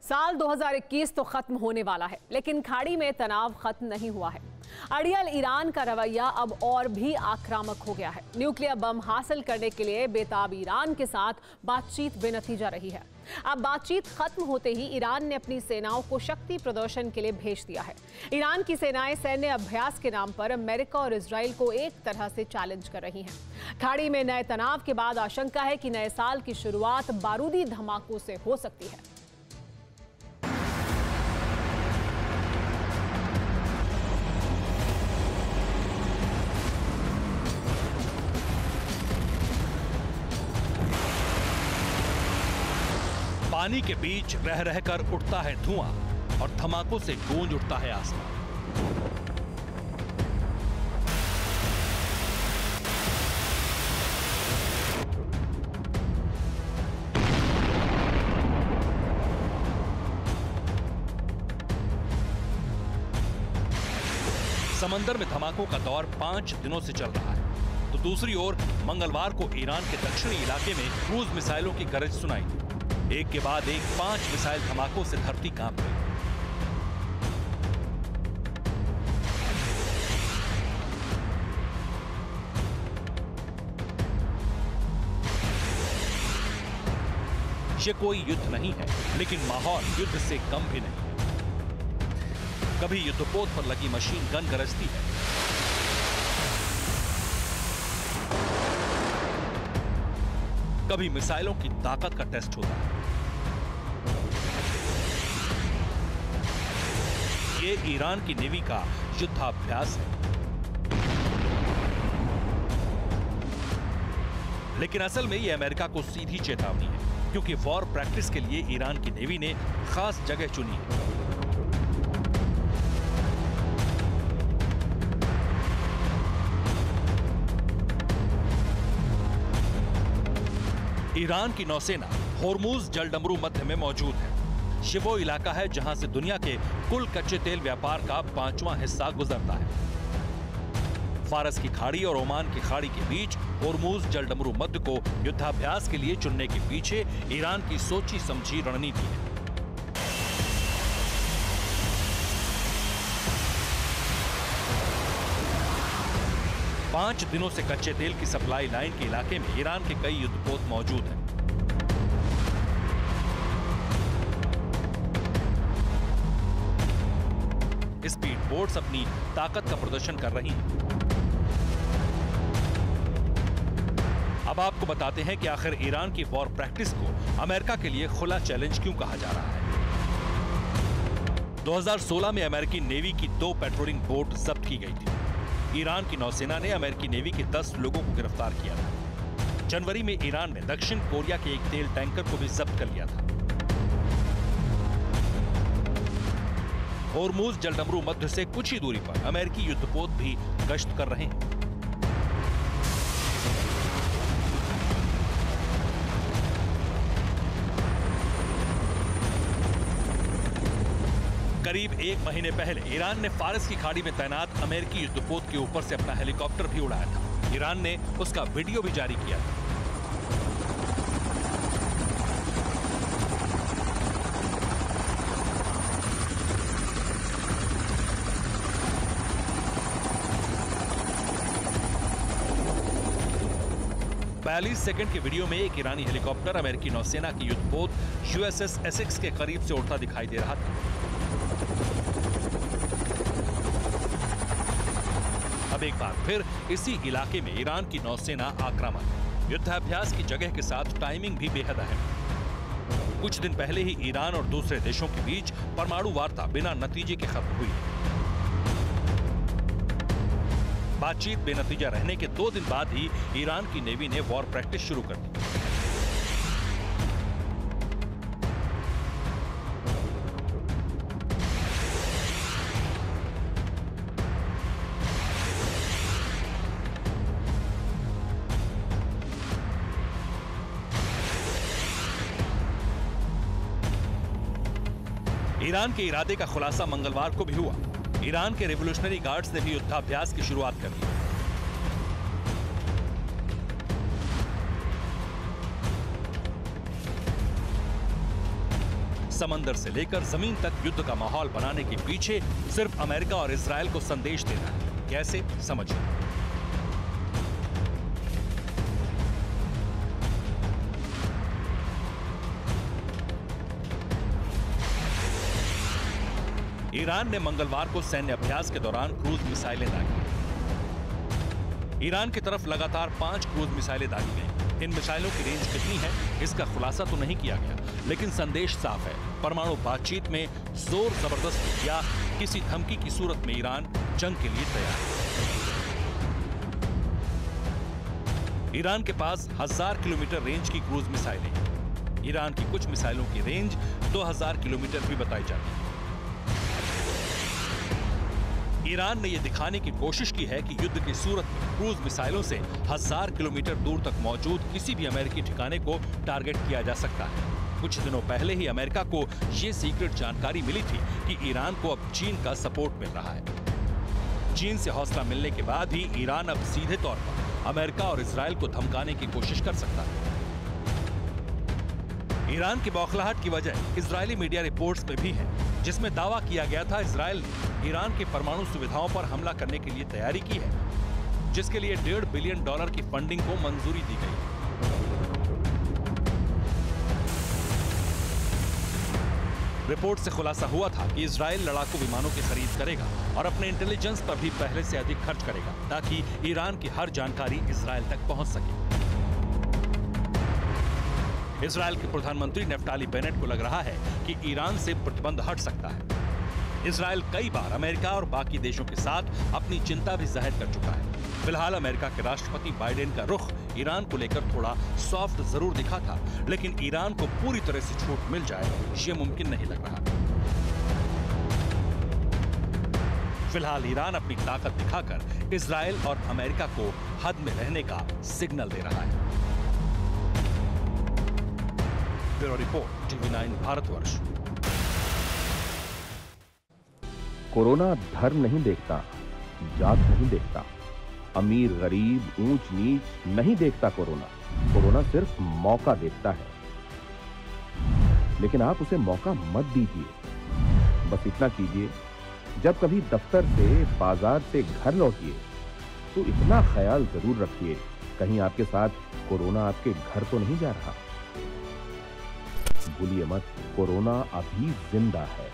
साल 2021 तो खत्म होने वाला है, लेकिन खाड़ी में तनाव खत्म नहीं हुआ है। अड़ियल ईरान का रवैया अब और भी आक्रामक हो गया है। न्यूक्लियर बम हासिल करने के लिए बेताब ईरान के साथ बातचीत बेनतीजा रही है। अब बातचीत खत्म होते ही ईरान ने अपनी सेनाओं को शक्ति प्रदर्शन के लिए भेज दिया है। ईरान की सेनाएं सैन्य अभ्यास के नाम पर अमेरिका और इजराइल को एक तरह से चैलेंज कर रही हैं। खाड़ी में नए तनाव के बाद आशंका है कि नए साल की शुरुआत बारूदी धमाकों से हो सकती है। पानी के बीच रह रहकर उठता है धुआं और धमाकों से गूंज उठता है आसमान। समंदर में धमाकों का दौर 5 दिनों से चल रहा है, तो दूसरी ओर मंगलवार को ईरान के दक्षिणी इलाके में क्रूज मिसाइलों की गरज सुनाई दी। एक के बाद एक 5 मिसाइल धमाकों से धरती कांप गई। ये कोई युद्ध नहीं है, लेकिन माहौल युद्ध से कम भी नहीं है। कभी युद्धपोत पर लगी मशीन गन गरजती है, कभी मिसाइलों की ताकत का टेस्ट होता है। ये ईरान की नेवी का युद्धाभ्यास है, लेकिन असल में ये अमेरिका को सीधी चेतावनी है, क्योंकि वॉर प्रैक्टिस के लिए ईरान की नेवी ने खास जगह चुनी है। ईरान की नौसेना होर्मुज जलडमरू मध्य में मौजूद है। ये वो इलाका है जहां से दुनिया के कुल कच्चे तेल व्यापार का 5वां हिस्सा गुजरता है। फारस की खाड़ी और ओमान की खाड़ी के बीच होर्मुज जलडमरू मध्य को युद्धाभ्यास के लिए चुनने के पीछे ईरान की सोची समझी रणनीति है। पांच दिनों से कच्चे तेल की सप्लाई लाइन के इलाके में ईरान के कई युद्धपोत मौजूद हैं। स्पीड बोट्स अपनी ताकत का प्रदर्शन कर रही हैं। अब आपको बताते हैं कि आखिर ईरान की वॉर प्रैक्टिस को अमेरिका के लिए खुला चैलेंज क्यों कहा जा रहा है। 2016 में अमेरिकी नेवी की 2 पेट्रोलिंग बोट जब्त की गई थी। ईरान की नौसेना ने अमेरिकी नेवी के 10 लोगों को गिरफ्तार किया था। जनवरी में ईरान ने दक्षिण कोरिया के एक तेल टैंकर को भी जब्त कर लिया था। होर्मुज जलडमरू मध्य से कुछ ही दूरी पर अमेरिकी युद्धपोत भी गश्त कर रहे हैं। करीब 1 महीने पहले ईरान ने फारस की खाड़ी में तैनात अमेरिकी युद्धपोत के ऊपर से अपना हेलीकॉप्टर भी उड़ाया था। ईरान ने उसका वीडियो भी जारी किया था। सेकंड के वीडियो में एक ईरानी हेलीकॉप्टर अमेरिकी नौसेना की युद्धपोत यूएसएस एसेक्स के करीब से उड़ता दिखाई दे रहा था। अब एक बार फिर इसी इलाके में ईरान की नौसेना आक्रामक है। युद्धाभ्यास की जगह के साथ टाइमिंग भी बेहद अहम है। कुछ दिन पहले ही ईरान और दूसरे देशों के बीच परमाणु वार्ता बिना नतीजे के खत्म हुई है। बातचीत बेनतीजा रहने के 2 दिन बाद ही ईरान की नेवी ने वॉर प्रैक्टिस शुरू कर दी। ईरान के इरादे का खुलासा मंगलवार को भी हुआ। ईरान के रेवोल्यूशनरी गार्ड्स ने भी युद्धाभ्यास की शुरुआत कर दी। समंदर से लेकर जमीन तक युद्ध का माहौल बनाने के पीछे सिर्फ अमेरिका और इजरायल को संदेश देना है। कैसे, समझिए। ईरान ने मंगलवार को सैन्य अभ्यास के दौरान क्रूज मिसाइलें दागी। ईरान की तरफ लगातार 5 क्रूज मिसाइलें दागी गईं। इन मिसाइलों की रेंज कितनी है इसका खुलासा तो नहीं किया गया, लेकिन संदेश साफ है। परमाणु बातचीत में जोर जबरदस्ती या किसी धमकी की सूरत में ईरान जंग के लिए तैयार है। ईरान के पास 1000 किलोमीटर रेंज की क्रूज मिसाइलें हैं। ईरान की कुछ मिसाइलों की रेंज 2000 किलोमीटर भी बताई जाती है। ईरान ने यह दिखाने की कोशिश की है कि युद्ध की सूरत में क्रूज मिसाइलों से 1000 किलोमीटर दूर तक मौजूद किसी भी अमेरिकी ठिकाने को टारगेट किया जा सकता है। कुछ दिनों पहले ही अमेरिका को यह सीक्रेट जानकारी मिली थी कि ईरान को अब चीन का सपोर्ट मिल रहा है। चीन से हौसला मिलने के बाद ही ईरान अब सीधे तौर पर अमेरिका और इजरायल को धमकाने की कोशिश कर सकता है। ईरान की बौखलाहट की वजह इजरायली मीडिया रिपोर्ट्स में भी है, जिसमें दावा किया गया था इजरायल ने ईरान की परमाणु सुविधाओं पर हमला करने के लिए तैयारी की है, जिसके लिए $1.5 बिलियन की फंडिंग को मंजूरी दी गई। रिपोर्ट से खुलासा हुआ था कि इजरायल लड़ाकू विमानों की खरीद करेगा और अपने इंटेलिजेंस पर भी पहले से अधिक खर्च करेगा, ताकि ईरान की हर जानकारी इजरायल तक पहुंच सके। इजरायल के प्रधानमंत्री नेफ्ताली बेनेट को लग रहा है कि ईरान से प्रतिबंध हट सकता है। इजरायल कई बार अमेरिका और बाकी देशों के साथ अपनी चिंता भी जाहिर कर चुका है। फिलहाल अमेरिका के राष्ट्रपति बाइडेन का रुख ईरान को लेकर थोड़ा सॉफ्ट जरूर दिखा था, लेकिन ईरान को पूरी तरह से छूट मिल जाए ये मुमकिन नहीं लग रहा। फिलहाल ईरान अपनी ताकत दिखाकर इजरायल और अमेरिका को हद में रहने का सिग्नल दे रहा है। Bureau report, TV9 Bharatvarsh. Corona धर्म नहीं देखता, जात नहीं देखता, अमीर गरीब ऊंच नीच नहीं देखता। कोरोना सिर्फ मौका देखता है, लेकिन आप उसे मौका मत दीजिए। बस इतना कीजिए, जब कभी दफ्तर से बाजार से घर लौटिए तो इतना ख्याल जरूर रखिए कहीं आपके साथ कोरोना आपके घर तो नहीं जा रहा। भूलिए मत, कोरोना अभी जिंदा है।